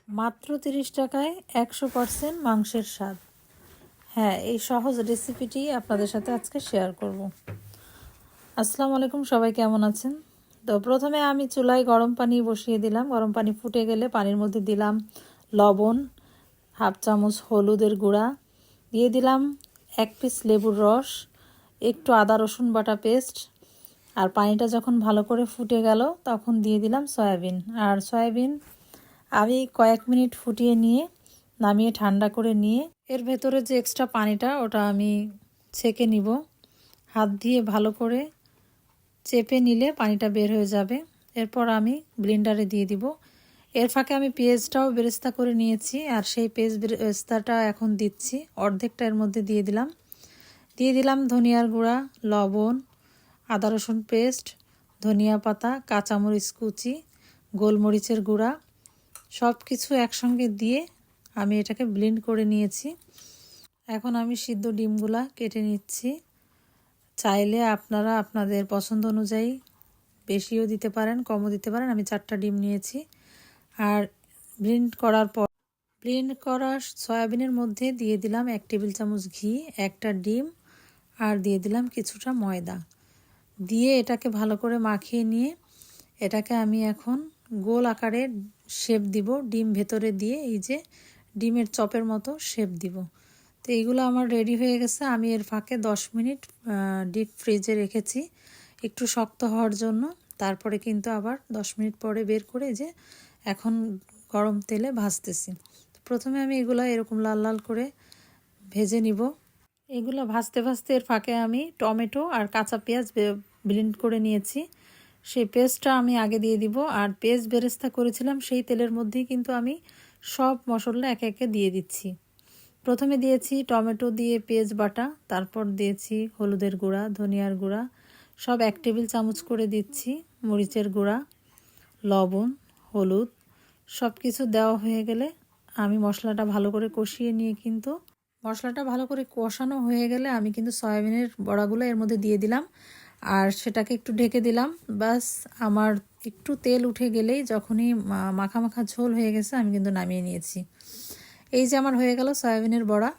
মাত্র 30 টাকায় 100% মাংসের স্বাদ। হ্যাঁ, এই সহজ রেসিপিটি আপনাদের সাথে আজকে শেয়ার করব। আসসালামু আলাইকুম, সবাই কেমন আছেন? তো প্রথমে আমি চুলায় গরম পানি বসিয়ে দিলাম। গরম পানি ফুটে গেলে পানির মধ্যে দিলাম লবণ, হাফ চামচ হলুদের গুঁড়া, দিয়ে দিলাম 1 পিস লেবুর রস, একটু আদা রসুন বাটা পেস্ট। আর পানিটা যখন ভালো করে ফুটে গেল তখন দিয়ে দিলাম সয়াবিন। আর সয়াবিন আমি কয়েক মিনিট ফুটিয়ে নিয়ে নামিয়ে ঠান্ডা করে নিয়ে এর ভেতরে যে এক্সট্রা পানিটা ওটা আমি ছেঁকে নিব। হাত দিয়ে ভালো করে চেপে নিলে পানিটা বের হয়ে যাবে। এরপর আমি ব্লেন্ডারে দিয়ে দিব। এর ফাঁকে আমি পেঁয়াজটাও বেরেস্তা করে নিয়েছি, আর সেই পেঁয়াজ বেরেস্তাটা এখন দিচ্ছি। অর্ধেকটা এর মধ্যে দিয়ে দিলাম ধনিয়ার গুঁড়া, লবণ, আদা রসুন পেস্ট, ধনিয়া পাতা, কাঁচামরিচ কুচি, গোলমরিচের গুঁড়া, সব কিছু একসঙ্গে দিয়ে আমি এটাকে ব্লেন্ড করে নিয়েছি। এখন আমি সিদ্ধ ডিমগুলা কেটে নিচ্ছি। চাইলে আপনারা আপনাদের পছন্দ অনুযায়ী বেশিও দিতে পারেন, কমও দিতে পারেন। আমি 4টা ডিম নিয়েছি। আর ব্লেন্ড করা সয়াবিনের মধ্যে দিয়ে দিলাম 1 টেবিল চামচ ঘি, একটা ডিম, আর দিয়ে দিলাম কিছুটা ময়দা। দিয়ে এটাকে ভালো করে মাখিয়ে নিয়ে এটাকে আমি এখন গোল আকারে শেপ দিব। ডিম ভেতরে দিয়ে এই যে ডিমের চপের মতো শেপ দিব। তো এইগুলো আমার রেডি হয়ে গেছে। আমি এর ফাঁকে 10 মিনিট ডিপ ফ্রিজে রেখেছি একটু শক্ত হওয়ার জন্য। তারপরে কিন্তু আবার 10 মিনিট পরে বের করে যে এখন গরম তেলে ভাজতেছি। প্রথমে আমি এগুলো এরকম লাল লাল করে ভেজে নিব। এগুলো ভাজতে ভাজতে এর ফাঁকে আমি টমেটো আর কাঁচা পেঁয়াজ ব্লেন্ড করে নিয়েছি, সেই পেস্টটা আমি আগে দিয়ে দিব। আর পেস্ট বেরেস্তা করেছিলাম সেই তেলের মধ্যেই কিন্তু আমি সব মশলা একে একে দিয়ে দিচ্ছি। প্রথমে দিয়েছি টমেটো দিয়ে পেঁয়াজ বাটা, তারপর দিয়েছি হলুদের গুঁড়া, ধনিয়ার গুঁড়া, সব 1 টেবিল চামচ করে দিচ্ছি, মরিচের গুঁড়া, লবণ, হলুদ, সব কিছু দেওয়া হয়ে গেলে আমি মশলাটা ভালো করে কষিয়ে নিয়ে কিন্তু মশলাটা ভালো করে কষানো হয়ে গেলে আমি কিন্তু সয়াবিনের বড়াগুলো এর মধ্যে দিয়ে দিলাম, আর সেটাকে একটু ঢেকে দিলাম। বাস আমার একটু তেল উঠে গেলেই, যখনই মাখা মাখা ঝোল হয়ে গেছে, আমি কিন্তু নামিয়ে নিয়েছি। এই যে আমার হয়ে গেল সয়াবিনের বড়া।